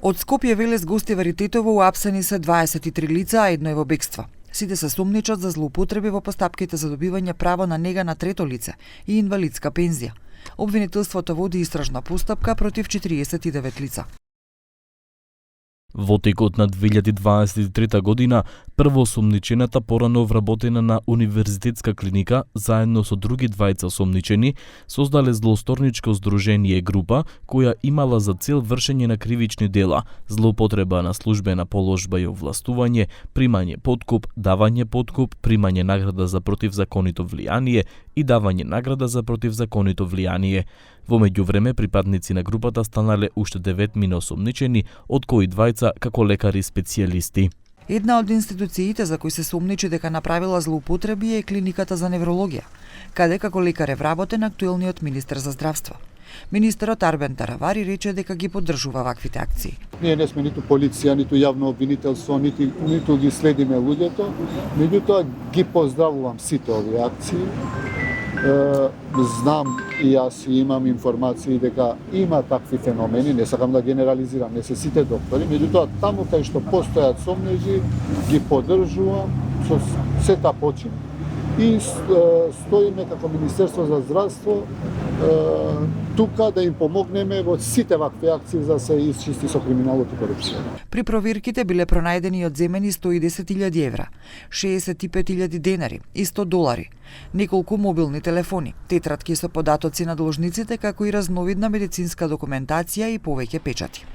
Од Скопје Велес Гостева Ритетово уапсени се 23 лица, а едно е во бегство. Сите се сумничат за злоупотреби во постапките за добивање право на нега на трето лице и инвалидска пензија. Обвинителството води истражна постапка против 49 лица. Во текот на 2023 година, првоосомничената порано вработена на универзитетска клиника, заедно со други двајца осомничени, создале злосторничко здружение група, која имала за цел вршење на кривични дела, злоупотреба на службена положба и овластување, примање подкуп, давање подкуп, примање награда за противзаконито влијание и давање награда за противзаконито влијание. Во меѓувреме, припадници на групата станале уште 9 осомничени, од кои двајца како лекари специјалисти. Една од институциите за кои се сумничи дека направила злоупотреби е клиниката за неврологија, каде како лекар е вработен актуелниот министер за здравство. Министерот Арбен Таравари рече дека ги поддржува ваквите акции. Ние не сме ниту полиција, ниту јавно обвинителство, ниту ги следиме луѓето, меѓутоа ги поздравувам сите овие акции. Знам и јас имам информации дека има такви феномени, не сакам да генерализирам, не се сите доктори, меѓутоа таму кај што постојат сомнежи, ги поддржувам со сета почин. И стоиме како Министерство за здравство тука да им помогнеме во сите вакви акции за да се исчисти со криминалот и корупцијата. При проверките биле пронајдени и одземени 110.000 евра, 65.000 денари и $100, неколку мобилни телефони, тетратки со податоци на должниците, како и разновидна медицинска документација и повеќе печати.